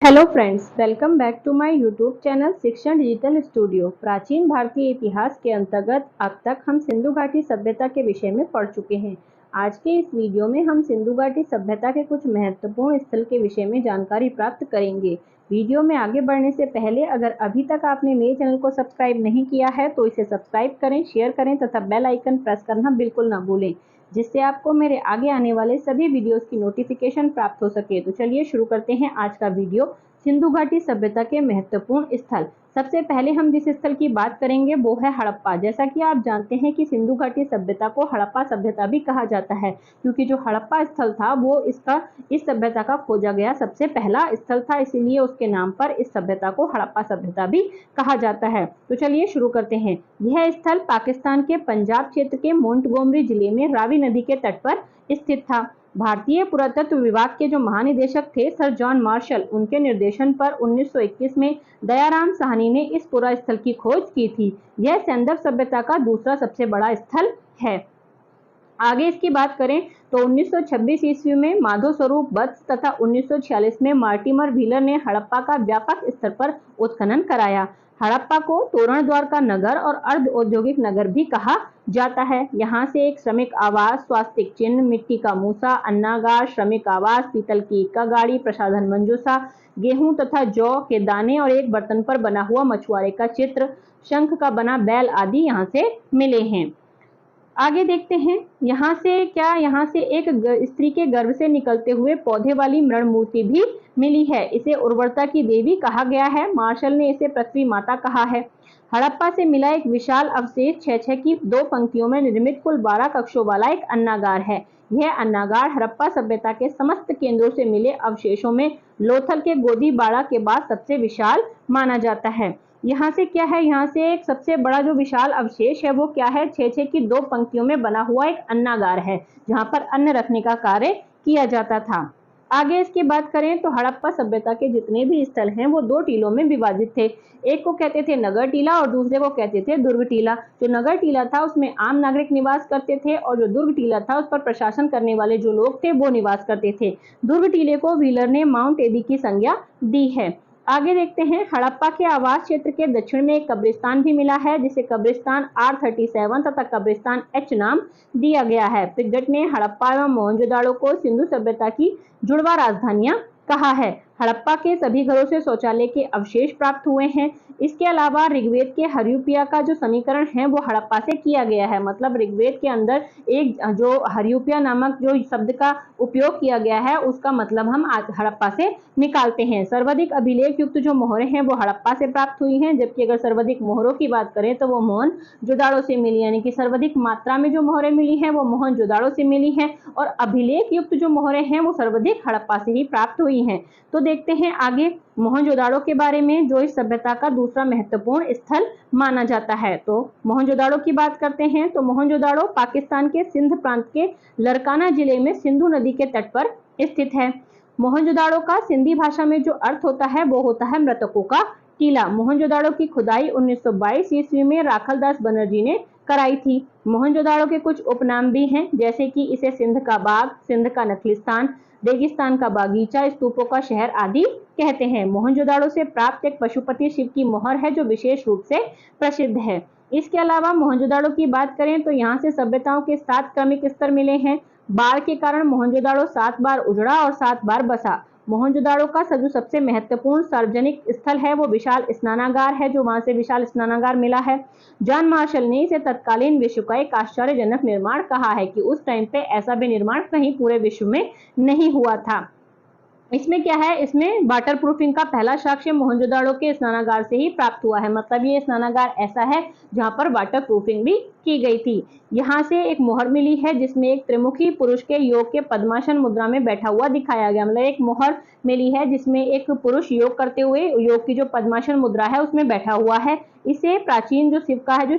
Hello friends, welcome back to my YouTube channel Shikshan digital studio. प्राचीन भारतीय इतिहास के अंतर्गत अब तक हम सिंधु घाटी सभ्यता के विषय में पढ़ चुके हैं। आज के इस वीडियो में हम सिंधु घाटी सभ्यता के कुछ महत्वपूर्ण स्थल के विषय में जानकारी प्राप्त करेंगे। वीडियो में आगे बढ़ने से पहले अगर अभी तक आपने मेरे चैनल को सब्सक्राइब नहीं किया है तो इसे सब्सक्राइब करें, शेयर करें तथा बेल आइकन प्रेस करना बिल्कुल ना भूलें, जिससे आपको मेरे आगे आने वाले सभी वीडियोस की नोटिफिकेशन प्राप्त हो सके। तो चलिए शुरू करते हैं आज का वीडियो। सिंधु घाटी सभ्यता के महत्वपूर्ण स्थल। सबसे पहले हम जिस स्थल की बात करेंगे वो है हड़प्पा। जैसा कि आप जानते हैं कि सिंधु घाटी सभ्यता को हड़प्पा सभ्यता भी कहा जाता है, क्योंकि जो हड़प्पा स्थल था वो इस सभ्यता का खोजा गया सबसे पहला स्थल था, इसीलिए उसके नाम पर इस सभ्यता को हड़प्पा सभ्यता भी कहा जाता है। तो चलिए शुरू करते हैं। यह स्थल पाकिस्तान के पंजाब क्षेत्र के मोंटगोमरी जिले में रावी नदी के तट पर स्थित था। भारतीय पुरातत्व विभाग के जो महानिदेशक थे सर जॉन मार्शल, उनके निर्देशन पर 1921 में दयाराम साहनी ने इस पुरा स्थल की खोज की थी। यह सैंधव सभ्यता का दूसरा सबसे बड़ा स्थल है। आगे इसकी बात करें तो 1926 ईस्वी में माधो स्वरूप वत्स तथा 1946 में मार्टिमर व्हीलर ने हड़प्पा का व्यापक स्तर पर उत्खनन कराया। हड़प्पा को तोरण द्वार का नगर और अर्ध औद्योगिक नगर भी कहा जाता है। यहाँ से एक श्रमिक आवास, स्वास्तिक चिन्ह, मिट्टी का मूसा, अन्नागार, श्रमिक आवास, पीतल की इक्का गाड़ी, प्रसाधन मंजूसा, गेहूं तथा जौ के दाने और एक बर्तन पर बना हुआ मछुआरे का चित्र, शंख का बना बैल आदि यहाँ से मिले हैं। आगे देखते हैं। यहाँ से एक स्त्री के गर्भ से निकलते हुए पौधे वाली मृण मूर्ति भी मिली है। इसे उर्वरता की देवी कहा गया है। मार्शल ने इसे पृथ्वी माता कहा है। हड़प्पा से मिला एक विशाल अवशेष 6-6 की 2 पंक्तियों में निर्मित कुल 12 कक्षों वाला एक अन्नागार है। यह अन्नागार हड़प्पा सभ्यता के समस्त केंद्रों से मिले अवशेषों में लोथल के गोदीबाड़ा के बाद सबसे विशाल माना जाता है। यहाँ से क्या है, यहाँ से एक सबसे बड़ा जो विशाल अवशेष है वो क्या है, 6-6 की 2 पंक्तियों में बना हुआ एक अन्नागार है, जहाँ पर अन्न रखने का कार्य किया जाता था। आगे इसकी बात करें तो हड़प्पा सभ्यता के जितने भी स्थल हैं वो 2 टीलों में विभाजित थे। एक को कहते थे नगर टीला और दूसरे को कहते थे दुर्ग टीला। जो नगर टीला था उसमें आम नागरिक निवास करते थे और जो दुर्ग टीला था उस पर प्रशासन करने वाले जो लोग थे वो निवास करते थे। दुर्ग टीले को व्हीलर ने माउंट एबी की संज्ञा दी है। आगे देखते हैं। हड़प्पा के आवास क्षेत्र के दक्षिण में एक कब्रिस्तान भी मिला है, जिसे कब्रिस्तान R37 तथा कब्रिस्तान H नाम दिया गया है। पिगट ने हड़प्पा एवं मोहनजोदाड़ो को सिंधु सभ्यता की जुड़वा राजधानियां कहा है। हड़प्पा के सभी घरों से शौचालय के अवशेष प्राप्त हुए हैं। इसके अलावा ऋग्वेद के हर्युपिया का जो समीकरण है वो हड़प्पा से किया गया है। मतलब ऋग्वेद के अंदर एक जो हर्युपिया नामक जो शब्द का उपयोग किया गया है उसका मतलब हम हड़प्पा से निकालते हैं। सर्वाधिक अभिलेख युक्त जो मोहरें हैं वो हड़प्पा से प्राप्त हुई हैं, जबकि अगर सर्वाधिक मोहरों की बात करें तो वो मोहनजोदाड़ो से मिली, यानी कि सर्वाधिक मात्रा में जो मोहरें मिली हैं वो मोहनजोदाड़ो से मिली हैं और अभिलेख युक्त जो मोहरें हैं वो सर्वाधिक हड़प्पा से ही प्राप्त हुई हैं। तो देखते हैं आगे मोहनजोदाड़ो के बारे में, जो इस सभ्यता का दूसरा महत्वपूर्ण स्थल माना जाता है। तो मोहनजोदाड़ो की बात करते हैं तो मोहनजोदाड़ो पाकिस्तान के सिंध प्रांत के लरकाना जिले में सिंधु नदी के तट पर स्थित है। मोहनजोदाड़ो का सिंधी भाषा में जो अर्थ होता है वो होता है मृतकों का टीला। मोहनजोदाड़ो की खुदाई 1922 ईस्वी में राखलदास बनर्जी ने कराई थी। मोहनजोदाड़ो के कुछ उपनाम भी हैं, जैसे कि इसे सिंध का बाग, सिंध का नखलिस्तान, रेगिस्तान का बागीचा, स्तूपों का शहर आदि कहते हैं। मोहनजोदाड़ो से प्राप्त एक पशुपति शिव की मोहर है जो विशेष रूप से प्रसिद्ध है। इसके अलावा मोहनजोदाड़ो की बात करें तो यहाँ से सभ्यताओं के 7 क्रमिक स्तर मिले हैं। बाढ़ के कारण मोहनजोदाड़ो 7 बार उजड़ा और 7 बार बसा। मोहनजोदाड़ो का जो सबसे महत्वपूर्ण सार्वजनिक स्थल है वो विशाल स्नानागार है, जो वहां से विशाल स्नानागार मिला है। जॉन मार्शल ने इसे तत्कालीन विश्व का एक आश्चर्यजनक निर्माण कहा है कि उस टाइम पे ऐसा भी निर्माण कहीं पूरे विश्व में नहीं हुआ था। इसमें क्या है, इसमें वाटर प्रूफिंग का पहला साक्ष्य मोहनजोदाड़ो के स्नानागार से ही प्राप्त हुआ है। मतलब ये स्नानागार ऐसा है जहां पर वाटर प्रूफिंग भी की गई थी। यहाँ से एक मोहर मिली है जिसमें एक त्रिमुखी पुरुष के योग के पद्मासन मुद्रा में बैठा हुआ दिखाया गया। मतलब एक मोहर मिली है जिसमें एक पुरुष योग करते हुए योग की जो पद्मासन मुद्रा है उसमें बैठा हुआ है। इसे प्राचीन जो शिव का है, जो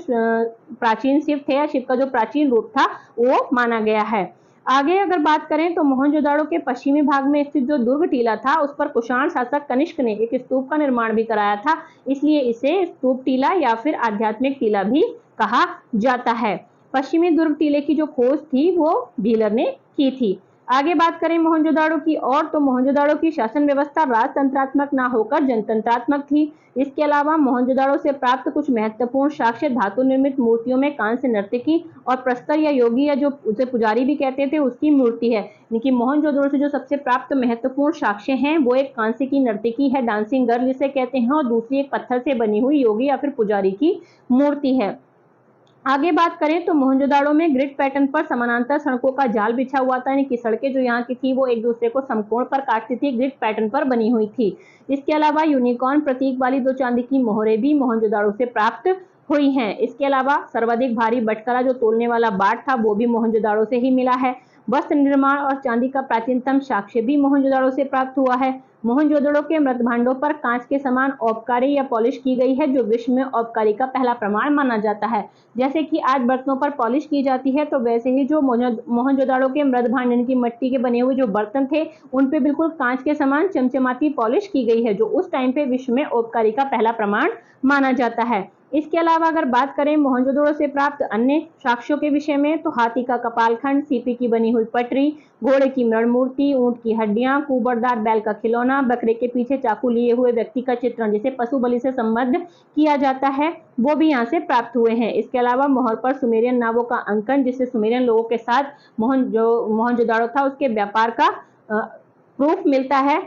प्राचीन शिव थे या शिव का जो प्राचीन रूप था वो माना गया है। आगे अगर बात करें तो मोहनजोदाड़ो के पश्चिमी भाग में स्थित जो दुर्ग टीला था उस पर कुषाण शासक कनिष्क ने एक स्तूप का निर्माण भी कराया था, इसलिए इसे स्तूप टीला या फिर आध्यात्मिक टीला भी कहा जाता है। पश्चिमी दुर्ग टीले की जो खोज थी वो व्हीलर ने की थी। आगे बात करें मोहनजोदाड़ो की और तो मोहनजोदाड़ो की शासन व्यवस्था राजतंत्रात्मक ना होकर जनतंत्रात्मक थी। इसके अलावा मोहनजोदाड़ो से प्राप्त कुछ महत्वपूर्ण साक्ष्य धातु निर्मित मूर्तियों में कांस्य नर्तकी और प्रस्तर या योगी या जो उसे पुजारी भी कहते थे उसकी मूर्ति है। यानी कि मोहनजोदाड़ो से जो सबसे प्राप्त महत्वपूर्ण साक्ष्य हैं वो एक कांस्य की नर्तकी है, डांसिंग गर्ल जिसे कहते हैं, और दूसरी एक पत्थर से बनी हुई योगी या फिर पुजारी की मूर्ति है। आगे बात करें तो मोहनजोदाड़ो में ग्रिड पैटर्न पर समानांतर सड़कों का जाल बिछा हुआ था, यानी कि सड़कें जो यहाँ की थी वो एक दूसरे को समकोण पर काटती थी, ग्रिड पैटर्न पर बनी हुई थी। इसके अलावा यूनिकॉर्न प्रतीक वाली 2 चांदी की मोहरें भी मोहनजोदाड़ो से प्राप्त हुई हैं। इसके अलावा सर्वाधिक भारी बटकरा जो तोलने वाला बाट था वो भी मोहनजोदाड़ो से ही मिला है। वस्त्र निर्माण और चांदी का प्राचीनतम साक्ष्य भी मोहनजोदाड़ो से प्राप्त हुआ है। मोहनजोदड़ो के मृत भांडों पर कांच के समान औपकारी या पॉलिश की गई है, जो विश्व में औपकारी का पहला प्रमाण माना जाता है। जैसे कि आज बर्तनों पर पॉलिश की जाती है, तो वैसे ही जो मोहनजोदड़ो के मृत भांड यानी कि मिट्टी के बने हुए जो बर्तन थे उन पे बिल्कुल कांच के समान चमचमाती पॉलिश की गई है, जो उस टाइम पे विश्व में औपकारी का पहला प्रमाण माना जाता है। इसके अलावा अगर बात करें मोहनजोदड़ो से प्राप्त अन्य साक्ष्यों के विषय में, तो हाथी का कपालखंड, सीपी की बनी हुई पटरी, घोड़े की मृण मूर्ति, ऊंट की हड्डियां, कुबड़दार बैल का खिलौना, बकरे के पीछे चाकू लिए हुए व्यक्ति का चित्रण जिसे पशु बलि से संबद्ध किया जाता है, वो भी यहाँ से प्राप्त हुए हैं। इसके अलावा मोहर पर सुमेरियन नावों का अंकन, जिससे सुमेरियन लोगों के साथ मोहनजोदाड़ो था उसके व्यापार का प्रूफ मिलता है।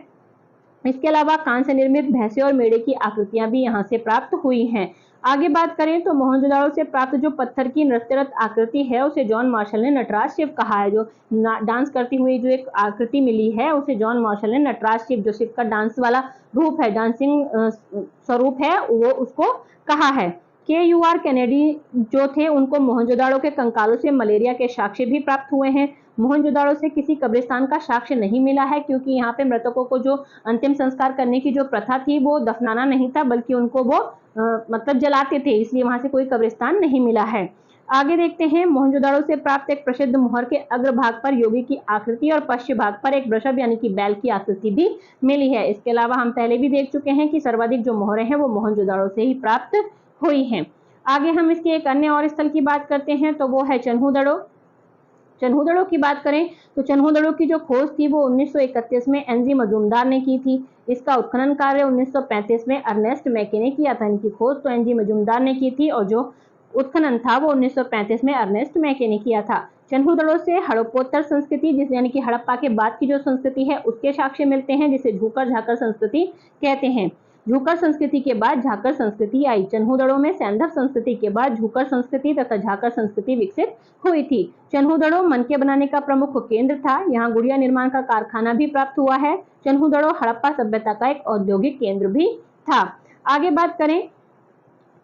इसके अलावा कांस्य निर्मित भैंसे और मेढ़े की आकृतियां भी यहाँ से प्राप्त हुई हैं। आगे बात करें तो मोहनजोदाड़ो से प्राप्त जो पत्थर की नृत्यरत आकृति है उसे जॉन मार्शल ने नटराज शिव कहा है। जो डांस करती हुई जो एक आकृति मिली है उसे जॉन मार्शल ने नटराज शिव, जो शिव का डांस वाला रूप है, डांसिंग स्वरूप है, वो उसको कहा है। KUR कैनेडी जो थे उनको मोहनजोदाड़ो के कंकालों से मलेरिया के साक्ष्य भी प्राप्त हुए हैं। मोहनजोदाड़ो से किसी कब्रिस्तान का साक्ष्य नहीं मिला है, क्योंकि यहाँ पे मृतकों को जो अंतिम संस्कार करने की जो प्रथा थी वो दफनाना नहीं था, बल्कि उनको वो मतलब जलाते थे, इसलिए वहां से कोई कब्रिस्तान नहीं मिला है। आगे देखते हैं मोहनजोदाड़ो से प्राप्त एक प्रसिद्ध मोहर के अग्रभाग पर योगी की आकृति और पश्चिम भाग पर एक वृषभ यानी कि बैल की आकृति भी मिली है। इसके अलावा हम पहले भी देख चुके हैं कि सर्वाधिक जो मोहरें हैं वो मोहनजोदाड़ो से ही प्राप्त हुई हैं। आगे हम इसके एक अन्य और स्थल की बात करते हैं, तो वो है चन्हूदड़ो। चन्हूदड़ो की बात करें तो चन्हूदड़ो की जो खोज थी वो 1931 में NG मजूमदार ने की थी। इसका उत्खनन कार्य 1935 में अर्नेस्ट मैके ने किया था। इनकी खोज तो NG मजूमदार ने की थी और जो उत्खनन था वो 1935 में अर्नेस्ट मैके ने किया था। चन्हूदड़ो से हड़प्पोत्तर संस्कृति, जिस यानी कि हड़प्पा के बाद की जो संस्कृति है उसके साक्ष्य मिलते हैं, जिसे झूकर झाकर संस्कृति कहते हैं। झूकर संस्कृति के बाद झाकर संस्कृति आई। चन्हूदड़ो में सैंधव संस्कृति के बाद झूकर संस्कृति तथा झाकर संस्कृति विकसित हुई थी। चन्हूदड़ो मनके बनाने का प्रमुख केंद्र था। यहाँ गुड़िया निर्माण का कारखाना भी प्राप्त हुआ है। चन्हूदड़ो हड़प्पा सभ्यता का एक औद्योगिक केंद्र भी था। आगे बात करें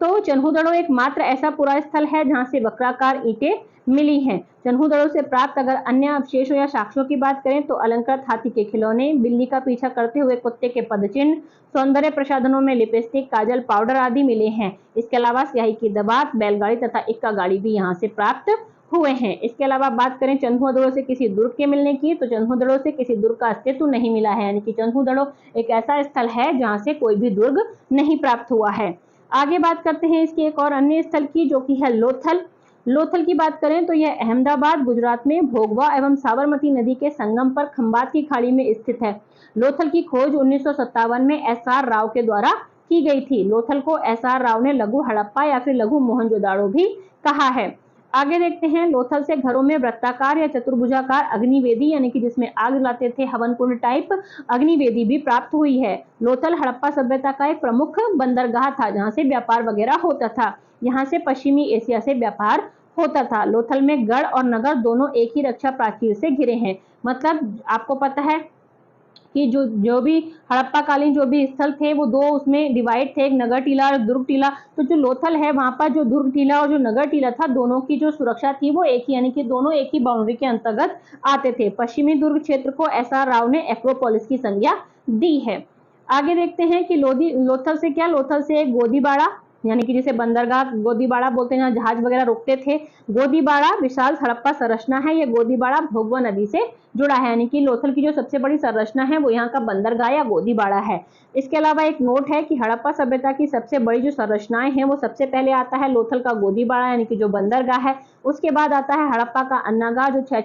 तो चन्हूदड़ो एकमात्र ऐसा पुरा स्थल है जहां से वक्राकार ईंटें मिली हैं। चन्हूदड़ो से प्राप्त अगर अन्य अवशेषों या साक्ष्यों की बात करें तो अलंकृत हाथी के खिलौने, बिल्ली का पीछा करते हुए कुत्ते के पदचिन्ह, सौंदर्य प्रसाधनों में लिपस्टिक, काजल, पाउडर आदि मिले हैं। इसके अलावा स्याही की दबात, बैलगाड़ी तथा इक्का गाड़ी भी यहाँ से प्राप्त हुए हैं। इसके अलावा बात करें चन्हूदड़ो से किसी दुर्ग के मिलने की, तो चन्हूदड़ो से किसी दुर्ग का अस्तित्व नहीं मिला है, यानी कि चन्हूदड़ो एक ऐसा स्थल है जहाँ से कोई भी दुर्ग नहीं प्राप्त हुआ है। आगे बात करते हैं इसकी एक और अन्य स्थल की, जो कि है लोथल। लोथल की बात करें तो यह अहमदाबाद गुजरात में भोगवा एवं साबरमती नदी के संगम पर खंबात की खाड़ी में स्थित है। लोथल की खोज 1957 में SR राव के द्वारा की गई थी। लोथल को SR राव ने लघु हड़प्पा या फिर लघु मोहनजोदाड़ो भी कहा है। आगे देखते हैं लोथल से घरों में वृत्ताकार या चतुर्भुजाकार अग्निवेदी यानी कि जिसमें आग जलाते थे हवन कुंड टाइप अग्निवेदी भी प्राप्त हुई है। लोथल हड़प्पा सभ्यता का एक प्रमुख बंदरगाह था जहां से व्यापार वगैरह होता था। यहाँ से पश्चिमी एशिया से व्यापार होता था। लोथल में गढ़ और नगर दोनों एक ही रक्षा प्राचीर से घिरे हैं। मतलब आपको पता है कि जो भी हड़प्पा कालीन जो भी स्थल थे वो 2 उसमें डिवाइड थे, एक नगर टीला और दुर्ग टीला। तो जो लोथल है वहां पर जो दुर्ग टीला और जो नगर टीला था दोनों की जो सुरक्षा थी वो एक ही, यानी कि दोनों एक ही बाउंड्री के अंतर्गत आते थे। पश्चिमी दुर्ग क्षेत्र को SR राव ने एक्रोपोलिस की संज्ञा दी है। आगे देखते हैं कि लोथल से क्या, लोथल से एक गोदीबाड़ा यानी कि जिसे बंदरगाह गोदीबाड़ा बोलते हैं, जहाँ जहाज वगैरह रुकते थे। गोदीबाड़ा विशाल हड़प्पा संरचना है। ये गोदीबाड़ा भोगवा नदी से जुड़ा है, यानी कि लोथल की जो सबसे बड़ी संरचना है वो यहाँ का बंदरगाह या गोदीबाड़ा है। इसके अलावा एक नोट है कि हड़प्पा सभ्यता की सबसे बड़ी जो संरचनाएं हैं वो सबसे पहले आता है लोथल का गोदीबाड़ा, यानी कि जो बंदरगाह है। उसके बाद आता है हड़प्पा का अन्नागार, जो छह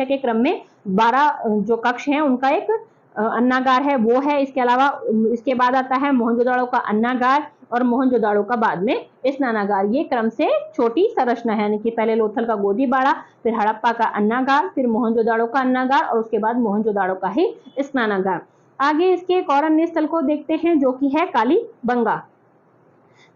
के क्रम में 12 जो कक्ष हैं उनका एक अन्नागार है, वो है। इसके अलावा इसके बाद आता है मोहनजोदाड़ो का अन्नागार और मोहनजोदाड़ो का बाद में स्नानागार। ये क्रम से छोटी संरचना है, यानी कि पहले लोथल का गोदीबाड़ा, फिर हड़प्पा का अन्नागार, फिर मोहनजोदाड़ो का अन्नागार और उसके बाद मोहनजोदाड़ो का ही स्नानागार। आगे इसके एक और अन्य स्थल को देखते हैं जो कि है कालीबंगा।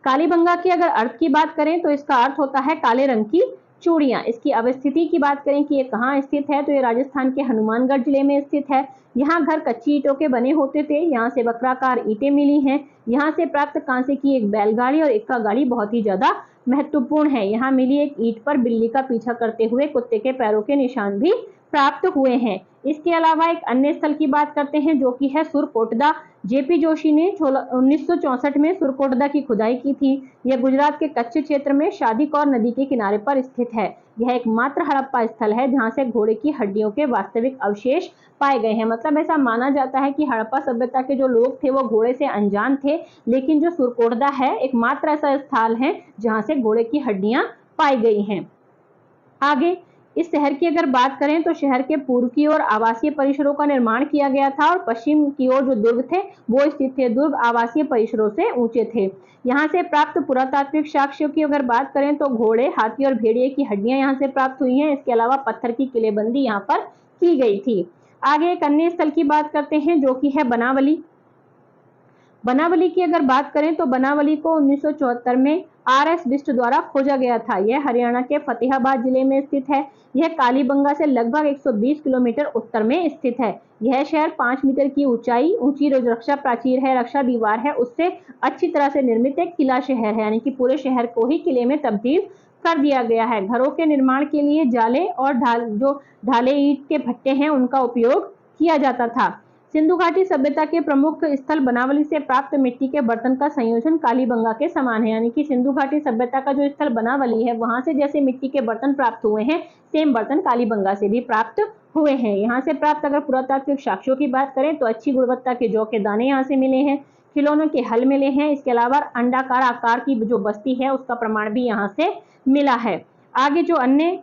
कालीबंगा की अगर अर्थ की बात करें तो इसका अर्थ होता है काले रंग की चूड़ियां। इसकी अवस्थिति की बात करें कि ये कहाँ स्थित है, तो ये राजस्थान के हनुमानगढ़ जिले में स्थित है। यहाँ घर कच्ची ईंटों के बने होते थे। यहाँ से वक्राकार ईंटें मिली हैं। यहाँ से प्राप्त कांसे की एक बैलगाड़ी और इक्का गाड़ी बहुत ही ज्यादा महत्वपूर्ण है। यहाँ मिली एक ईंट पर बिल्ली का पीछा करते हुए कुत्ते के पैरों के निशान भी प्राप्त हुए हैं। इसके अलावा एक अन्य स्थल की बात करते हैं जो कि है सुरकोटदा। जेपी जोशी ने 1964 में सुरकोटदा की खुदाई की थी। यह गुजरात के कच्छ क्षेत्र में शादीकौर नदी के किनारे पर स्थित है। यह एकमात्र हड़प्पा स्थल है जहां से घोड़े की हड्डियों के वास्तविक अवशेष पाए गए हैं। मतलब ऐसा माना जाता है कि हड़प्पा सभ्यता के जो लोग थे वो घोड़े से अनजान थे, लेकिन जो सुरकोटदा है एकमात्र ऐसा स्थल है जहां से घोड़े की हड्डियां पाई गई हैं। आगे इस शहर की अगर बात करें तो शहर के पूर्व की ओर आवासीय परिसरों का निर्माण किया गया था और पश्चिम की ओर जो दुर्ग थे वो स्थित थे। दुर्ग आवासीय परिसरों से ऊंचे थे। यहाँ से प्राप्त पुरातात्विक साक्ष्यों की अगर बात करें तो घोड़े, हाथी और भेड़िए की हड्डियां यहाँ से प्राप्त हुई हैं। इसके अलावा पत्थर की किलेबंदी यहाँ पर की गई थी। आगे एक अन्य स्थल की बात करते हैं जो कि है बनावली। बनावली की अगर बात करें तो बनावली को 1974 में RS बिष्ट द्वारा खोजा गया था। यह हरियाणा के फतेहाबाद जिले में स्थित है। यह कालीबंगा से लगभग 120 किलोमीटर उत्तर में स्थित है। यह शहर 5 मीटर की ऊंची रक्षा प्राचीर है, रक्षा दीवार है, उससे अच्छी तरह से निर्मित एक किला शहर है, यानी कि पूरे शहर को ही किले में तब्दील कर दिया गया है। घरों के निर्माण के लिए जाले और ढाले ईंट के भट्टे हैं उनका उपयोग किया जाता था। सिंधु घाटी सभ्यता के प्रमुख स्थल बनावली से प्राप्त मिट्टी के बर्तन का संयोजन कालीबंगा के समान है, यानी कि सिंधु घाटी सभ्यता का जो स्थल बनावली है वहां से जैसे मिट्टी के बर्तन प्राप्त हुए हैं, सेम बर्तन कालीबंगा से भी प्राप्त हुए हैं। यहाँ से प्राप्त अगर पुरातात्विक साक्ष्यों की बात करें तो अच्छी गुणवत्ता के जौ के दाने यहाँ से मिले हैं, खिलौनों के हल मिले हैं। इसके अलावा अंडाकार आकार की जो बस्ती है उसका प्रमाण भी यहाँ से मिला है। आगे जो अन्य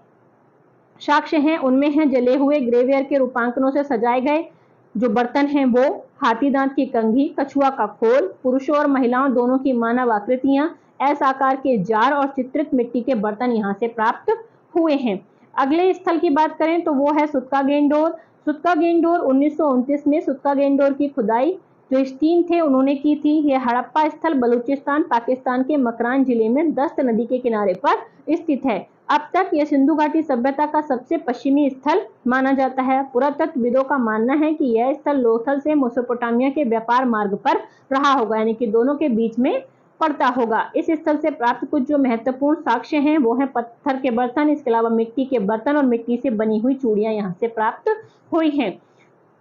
साक्ष्य हैं उनमें है जले हुए ग्रेवियर के रूपांकनों से सजाए गए जो बर्तन हैं वो हाथी दांत की कंघी, कछुआ का खोल, पुरुषों और महिलाओं दोनों की मानव आकृतियां, एस आकार के जार और चित्रित मिट्टी के बर्तन यहाँ से प्राप्त हुए हैं। अगले स्थल की बात करें तो वो है सुतका गेंडोर। सुतका गेंडोर 1929 में सुतका गेंडोर की खुदाई जो स्टीन थे उन्होंने की थी। यह हड़प्पा स्थल बलूचिस्तान पाकिस्तान के मकरान जिले में दस्त नदी के किनारे पर स्थित है। अब तक यह सिंधु घाटी सभ्यता का सबसे पश्चिमी स्थल माना जाता है। पुरातत्वविदों का मानना है कि यह स्थल लोथल से मेसोपोटामिया के व्यापार मार्ग पर रहा होगा, यानी कि दोनों के बीच में पड़ता होगा। इस स्थल से प्राप्त कुछ जो महत्वपूर्ण साक्ष्य हैं वो है पत्थर के बर्तन, इसके अलावा मिट्टी के बर्तन और मिट्टी से बनी हुई चूड़ियां यहाँ से प्राप्त हुई हैं।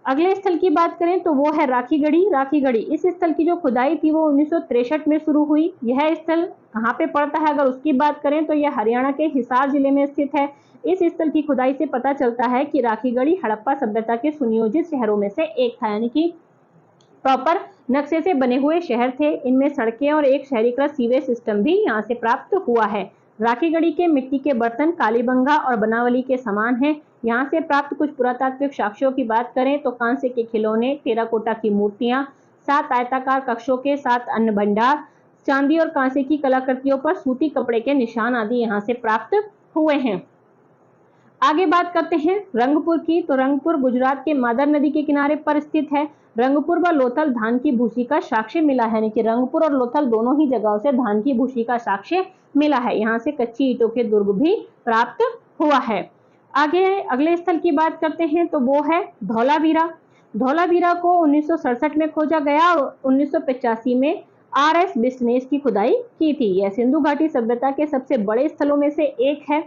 अगले स्थल की बात करें तो वो है राखीगढ़ी। राखीगढ़ी इस स्थल की जो खुदाई थी वो 1963 में शुरू हुई। यह स्थल कहाँ पे पड़ता है अगर उसकी बात करें तो यह हरियाणा के हिसार जिले में स्थित है। इस स्थल की खुदाई से पता चलता है कि राखीगढ़ी हड़प्पा सभ्यता के सुनियोजित शहरों में से एक था, यानी कि प्रॉपर नक्शे से बने हुए शहर थे। इनमें सड़कें और एक शहरीकृत सीवेज सिस्टम भी यहाँ से प्राप्त हुआ है। राखीगढ़ी के मिट्टी के बर्तन कालीबंगा और बनावली के समान हैं। यहाँ से प्राप्त कुछ पुरातात्विक साक्ष्यों की बात करें तो कांसे के खिलौने, टेराकोटा की मूर्तियां, 7 आयताकार कक्षों के 7 अन्न भंडार, चांदी और कांसे की कलाकृतियों पर सूती कपड़े के निशान आदि यहाँ से प्राप्त हुए हैं। आगे बात करते हैं रंगपुर की। तो रंगपुर गुजरात के मादर नदी के किनारे पर स्थित है। रंगपुर व लोथल धान की भूसी का साक्ष्य मिला है, यानी कि रंगपुर और लोथल दोनों ही जगहों से धान की भूसी का साक्ष्य मिला है। यहाँ से कच्ची ईंटों के दुर्ग भी प्राप्त हुआ है। आगे अगले स्थल की बात करते हैं तो वो है धौलावीरा। धौलावीरा को 1967 में खोजा गया और 1985 में RS बिष्ट ने इसकी खुदाई की थी। यह सिंधु घाटी सभ्यता के सबसे बड़े स्थलों में से एक है।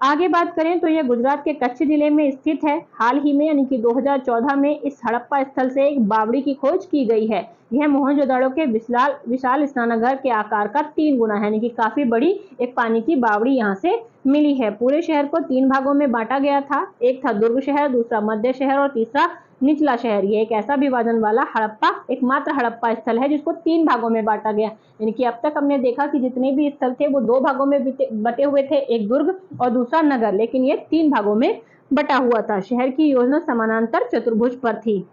आगे बात करें तो यह गुजरात के कच्छ जिले में स्थित है। हाल ही में यानी कि 2014 में इस हड़प्पा स्थल से एक बावड़ी की खोज की गई है। यह मोहनजोदड़ो के विशाल स्नानघर के आकार का 3 गुना है, यानी कि काफी बड़ी एक पानी की बावड़ी यहाँ से मिली है। पूरे शहर को 3 भागों में बांटा गया था। एक था दुर्ग शहर, दूसरा मध्य शहर और तीसरा निचला शहर। ये एक ऐसा विभाजन वाला हड़प्पा एकमात्र हड़प्पा स्थल है जिसको 3 भागों में बांटा गया। यानी कि अब तक हमने देखा कि जितने भी स्थल थे वो 2 भागों में बटे हुए थे, एक दुर्ग और दूसरा नगर, लेकिन ये 3 भागों में बटा हुआ था। शहर की योजना समानांतर चतुर्भुज पर थी।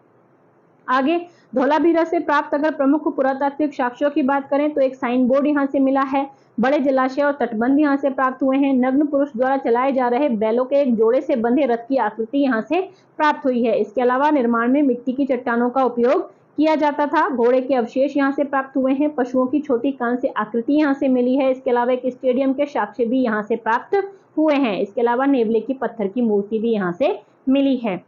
आगे धोलावीरा से प्राप्त अगर प्रमुख पुरातात्विक साक्ष्यों की बात करें तो एक साइन बोर्ड यहाँ से मिला है। बड़े जलाशय और तटबंध यहाँ से प्राप्त हुए हैं। नग्न पुरुष द्वारा चलाए जा रहे बैलों के एक जोड़े से बंधे रथ की आकृति यहाँ से प्राप्त हुई है। इसके अलावा निर्माण में मिट्टी की चट्टानों का उपयोग किया जाता था। घोड़े के अवशेष यहाँ से प्राप्त हुए हैं। पशुओं की छोटी कांस्य आकृति यहाँ से मिली है। इसके अलावा एक स्टेडियम के साक्ष्य भी यहाँ से प्राप्त हुए हैं। इसके अलावा नेवले की पत्थर की मूर्ति भी यहाँ से मिली है।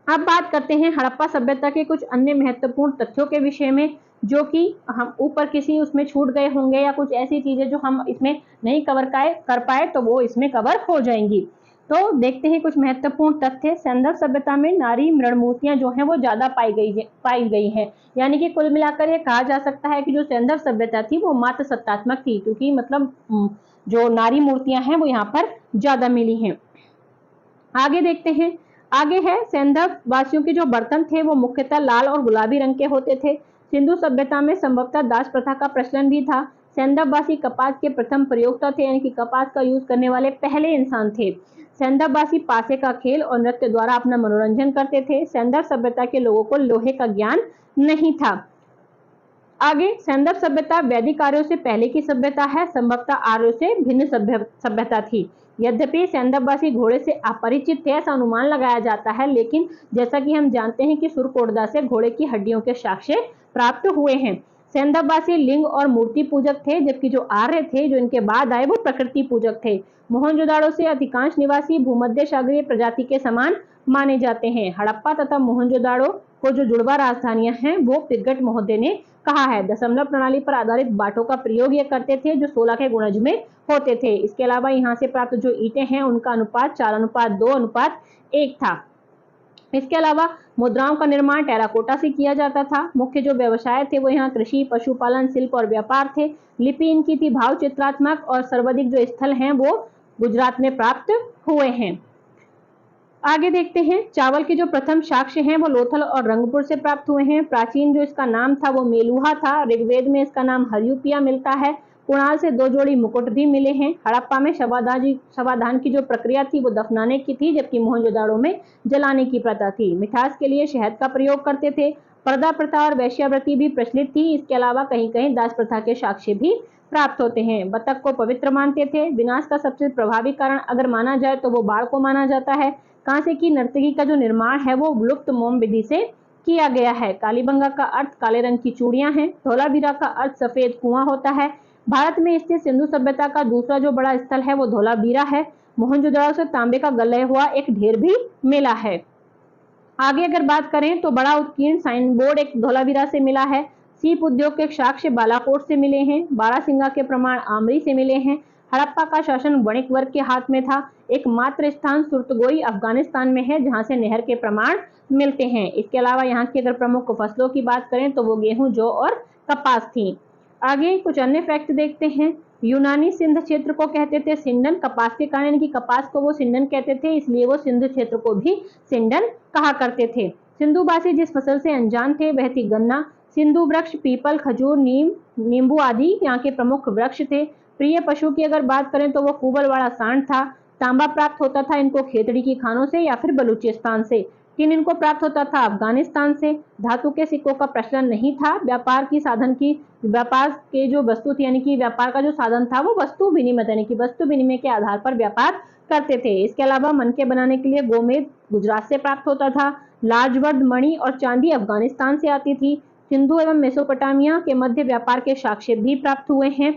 अब बात करते हैं हड़प्पा सभ्यता के कुछ अन्य महत्वपूर्ण तथ्यों के विषय में, जो कि हम ऊपर किसी उसमें छूट गए होंगे या कुछ ऐसी चीजें जो हम इसमें नहीं कर पाए तो वो इसमें कवर हो जाएंगी। तो देखते हैं कुछ महत्वपूर्ण तथ्य। सैंधव सभ्यता में नारी मृण मूर्तियां जो हैं वो ज्यादा पाई गई हैं। यानी कि कुल मिलाकर ये कहा जा सकता है कि जो सैंधव सभ्यता थी वो मात्र सत्तात्मक थी, क्योंकि मतलब जो नारी मूर्तियां हैं वो यहाँ पर ज्यादा मिली हैं। आगे देखते हैं। आगे है सैंधव वासियों के जो बर्तन थे वो मुख्यतः लाल और गुलाबी रंग के होते थे। सिंधु सभ्यता में संभवतः दास प्रथा का प्रचलन भी था। सैंधव वासी कपास के प्रथम प्रयोक्ता थे, यानी कि कपास का यूज करने वाले पहले इंसान थे। सैंधव वासी पासे का खेल और नृत्य द्वारा अपना मनोरंजन करते थे। सैंधव सभ्यता के लोगों को लोहे का ज्ञान नहीं था। आगे सैंधव सभ्यता वैदिक आर्यों से पहले की सभ्यता है, संभवतः आर्यों से भिन्न सभ्यता थी। यद्यपि सैंधववासी घोड़े से अपरिचित थे ऐसा अनुमान लगाया जाता है, लेकिन जैसा कि हम जानते हैं कि सुरकोटदा से घोड़े की हड्डियों के साक्ष्य प्राप्त हुए हैं। सैंधववासी लिंग और मूर्ति पूजक थे, जबकि जो आर्य थे जो इनके बाद आए वो प्रकृति पूजक थे। मोहनजोदाड़ो से अधिकांश निवासी भूमध्य सागरीय प्रजाति के समान माने जाते हैं। हड़प्पा तथा मोहनजोदाड़ो को जो जुड़वा राजधानियां हैं वो पिगट महोदय ने कहा है। दशमलव प्रणाली पर आधारित बाटों का प्रयोग ये करते थे जो 16 के गुणज में होते थे। इसके अलावा यहाँ से प्राप्त जो ईंटें हैं उनका अनुपात 4:2:1 था। इसके अलावा मुद्राओं का निर्माण टेराकोटा से किया जाता था। मुख्य जो व्यवसाय थे वो यहाँ कृषि, पशुपालन, शिल्प और व्यापार थे। लिपि इनकी थी भाव चित्रात्मक और सर्वाधिक जो स्थल हैं वो गुजरात में प्राप्त हुए हैं। आगे देखते हैं। चावल के जो प्रथम साक्ष्य हैं वो लोथल और रंगपुर से प्राप्त हुए हैं। प्राचीन जो इसका नाम था वो मेलुहा था। ऋग्वेद में इसका नाम हरियुपिया मिलता है। कुणाल से 2 जोड़ी मुकुट भी मिले हैं। हड़प्पा में शवाधान की जो प्रक्रिया थी वो दफनाने की थी, जबकि मोहनजोदाड़ो में जलाने की प्रथा थी। मिठास के लिए शहद का प्रयोग करते थे। पर्दा प्रथा और वैश्यावृत्ति भी प्रचलित थी। इसके अलावा कहीं कहीं दास प्रथा के साक्ष्य भी प्राप्त होते हैं। बतख को पवित्र मानते थे। विनाश का सबसे प्रभावी कारण अगर माना जाए तो वो बाढ़ को माना जाता है। कांसे की नर्तकी का जो निर्माण है वो लुप्त मोम विधि से किया गया है। कालीबंगा का अर्थ काले रंग की चूड़ियां हैं। धोलावीरा का अर्थ सफेद कुआं होता है। भारत में स्थित सिंधु सभ्यता का दूसरा जो बड़ा स्थल है वो धोलावीरा है। मोहनजोदड़ो से तांबे का गलाया हुआ एक ढेर भी मिला है। आगे अगर बात करें तो बड़ा उत्कीर्ण साइन बोर्ड एक धोलावीरा से मिला है। सीप उद्योग के साक्ष्य बालाकोट से मिले हैं। बारासिंगा के प्रमाण आमरी से मिले हैं। हड़प्पा का शासन वणिक वर्ग के हाथ में था। एकमात्र स्थान सुरतगोई अफगानिस्तान में है जहां से नहर के प्रमाण मिलते हैं। इसके अलावा यहाँ की अगर प्रमुख फसलों की बात करें तो वो गेहूं, जौ और कपास थी। आगे कुछ अन्य फैक्ट देखते हैं। यूनानी सिंध क्षेत्र को कहते थे सिंडन, कपास के कारण, यानी कि कपास को वो सिंडन कहते थे, इसलिए वो सिंध क्षेत्र को भी सिंडन कहा करते थे। सिंधुवासी जिस फसल से अनजान थे वह थी गन्ना। सिंधु वृक्ष पीपल, खजूर, नीम, नींबू आदि यहाँ के प्रमुख वृक्ष थे। प्रिय पशु की अगर बात करें तो वो कुबल वाला सांड था। तांबा प्राप्त होता था इनको खेतड़ी की खानों से या फिर बलूचिस्तान से। टिन इनको प्राप्त होता था अफगानिस्तान से। धातु के सिक्कों का प्रचलन नहीं था। व्यापार के जो वस्तु थी, यानी कि व्यापार का जो साधन था वो वस्तु विनिमय, यानी कि वस्तु विनिमय के आधार पर व्यापार करते थे। इसके अलावा मनके बनाने के लिए गोमेद गुजरात से प्राप्त होता था। लाजवर्द, मणि और चांदी अफगानिस्तान से आती थी। सिंधु एवं मेसोपोटामिया के मध्य व्यापार के साक्ष्य भी प्राप्त हुए हैं।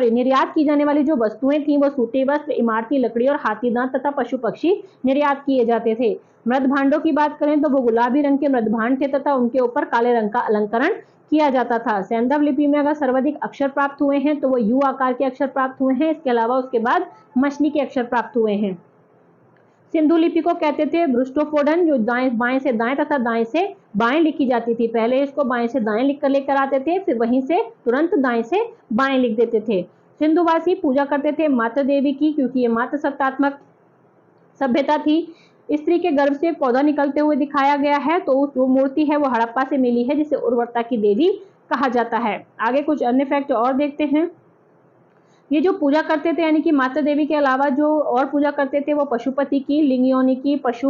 निर्यात की जाने वाली जो वस्तुएं थी वो सूती वस्त्र, इमारती लकड़ी और हाथी दांत तथा पशु पक्षी निर्यात किए जाते थे। मृद भांडों की बात करें तो वो गुलाबी रंग के मृद भांड थे तथा उनके ऊपर काले रंग का अलंकरण किया जाता था। सैंधव लिपि में अगर सर्वाधिक अक्षर प्राप्त हुए हैं तो वो यू आकार के अक्षर प्राप्त हुए हैं। इसके अलावा उसके बाद मछली के अक्षर प्राप्त हुए हैं। सिंधु लिपि को कहते थे ब्रुस्टोफोडन, जो बाएं से दाएं तथा दाएं से बाएं लिखी जाती थी। पहले इसको बाएं से दाएं लिख कर लेकर आते थे, फिर वहीं से तुरंत दाएं से बाएं लिख देते थे। सिंधुवासी पूजा करते थे मातृ देवी की, क्योंकि ये मातृ सत्तात्मक सभ्यता थी। स्त्री के गर्भ से पौधा निकलते हुए दिखाया गया है, तो जो मूर्ति है वो हड़प्पा से मिली है, जिसे उर्वरता की देवी कहा जाता है। आगे कुछ अन्य फैक्ट और देखते हैं। ये जो पूजा करते थे, यानी कि माता देवी के अलावा जो और पूजा करते थे, वो पशुपति की, लिंग योनि की, पशु,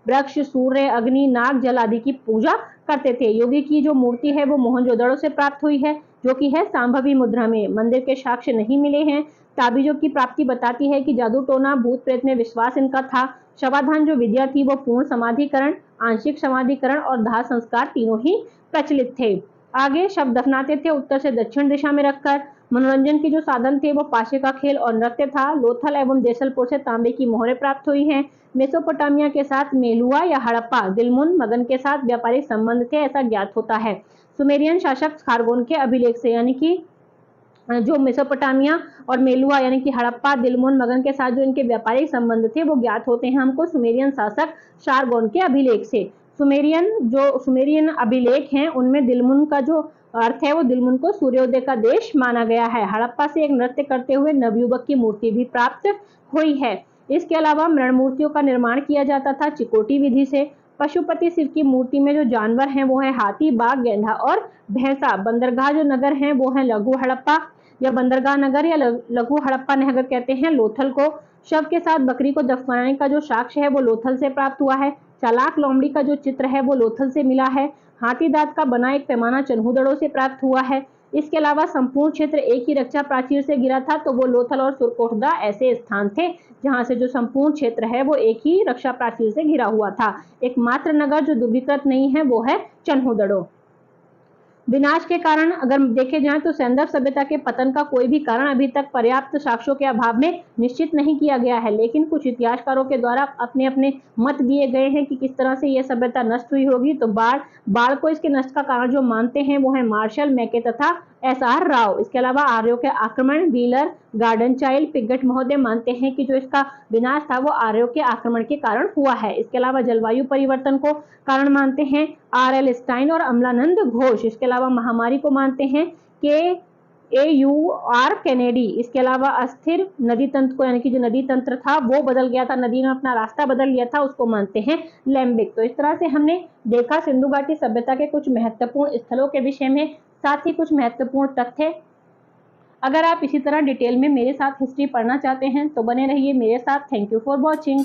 वृक्ष, सूर्य, अग्नि, नाग, जल आदि की पूजा करते थे। योगी की जो मूर्ति है वो मोहनजोदड़ो से प्राप्त हुई है, जो कि है सांभवी मुद्रा में। मंदिर के साक्ष्य नहीं मिले हैं। ताबीजों की प्राप्ति बताती है कि जादू टोना, भूत प्रेत में विश्वास इनका था। शवाधान जो विद्या थी वो पूर्ण समाधिकरण, आंशिक समाधिकरण और दाह संस्कार तीनों ही प्रचलित थे। आगे शव दफनाते थे उत्तर से दक्षिण दिशा में रखकर। मनोरंजन के जो साधन थे वो पाशे का खेल और नृत्य था। लोथल एवं देसलपुर से तांबे की मोहरें प्राप्त हुई हैं। मेसोपोटामिया के साथ मेलुआ या हड़प्पा, दिलमुन, मगन के साथ व्यापारिक संबंध थे, ऐसा ज्ञात होता है। सुमेरियन शासक खारगोन के अभिलेख से, यानी कि जो मेसोपोटामिया और मेलुआ यानी कि हड़प्पा, दिलमुन, मगन के साथ जो इनके व्यापारिक संबंध थे वो ज्ञात होते हैं हमको सुमेरियन शासक शारगोन के अभिलेख से। सुमेरियन अभिलेख हैं उनमें दिलमुन का जो अर्थ है वो दिलमुन को सूर्योदय का देश माना गया है। हड़प्पा से एक नृत्य करते हुए नवयुवक की मूर्ति भी प्राप्त हुई है। इसके अलावा मृण मूर्तियों का निर्माण किया जाता था चिकोटी विधि से। पशुपति शिव की मूर्ति में जो जानवर हैं वो है हाथी, बाघ, गेंडा और भैंसा। बंदरगाह जो नगर है वो है लघु हड़प्पा या बंदरगाह नगर या लघु हड़प्पा नगर कहते हैं लोथल को। शव के साथ बकरी को दफनाने का जो साक्ष्य है वो लोथल से प्राप्त हुआ है। चालाक लोमड़ी का जो चित्र है वो लोथल से मिला है। हाथी दांत का बना एक पैमाना चन्हूदड़ों से प्राप्त हुआ है। इसके अलावा संपूर्ण क्षेत्र एक ही रक्षा प्राचीर से घिरा था, तो वो लोथल और सुरकोटदा ऐसे स्थान थे जहां से जो संपूर्ण क्षेत्र है वो एक ही रक्षा प्राचीर से घिरा हुआ था। एकमात्र नगर जो दुर्भिकृत नहीं है वो है चन्हूदड़ो। विनाश के कारण अगर देखे जाए तो सैंधव सभ्यता के पतन का कोई भी कारण अभी तक पर्याप्त साक्ष्यों के अभाव में निश्चित नहीं किया गया है, लेकिन कुछ इतिहासकारों के द्वारा अपने अपने मत दिए गए हैं कि किस तरह से यह सभ्यता नष्ट हुई होगी। तो बाढ़ को इसके नष्ट का कारण जो मानते हैं वो है मार्शल, मैके तथा एसआर राव। इसके अलावा आर्यों के आक्रमण, व्हीलर, गार्डन चाइल्ड, पिगट महोदय मानते हैं कि जो इसका विनाश था वो आर्यों के आक्रमण के कारण हुआ है। इसके अलावा जलवायु परिवर्तन को कारण मानते हैं आर.एल. स्टाइन और अमलानंद घोष। इसके अलावा महामारी को मानते हैं के.ए.यू.आर. कैनेडी। इसके अलावा अस्थिर नदी तंत्र को, यानी कि जो नदी तंत्र था वो बदल गया था, नदी ने अपना रास्ता बदल लिया था, उसको मानते हैं लैम्बिक। तो इस तरह से हमने देखा सिंधु घाटी सभ्यता के कुछ महत्वपूर्ण स्थलों के विषय में, साथ ही कुछ महत्वपूर्ण तथ्य। अगर आप इसी तरह डिटेल में मेरे साथ हिस्ट्री पढ़ना चाहते हैं तो बने रहिए मेरे साथ। Thank you for watching.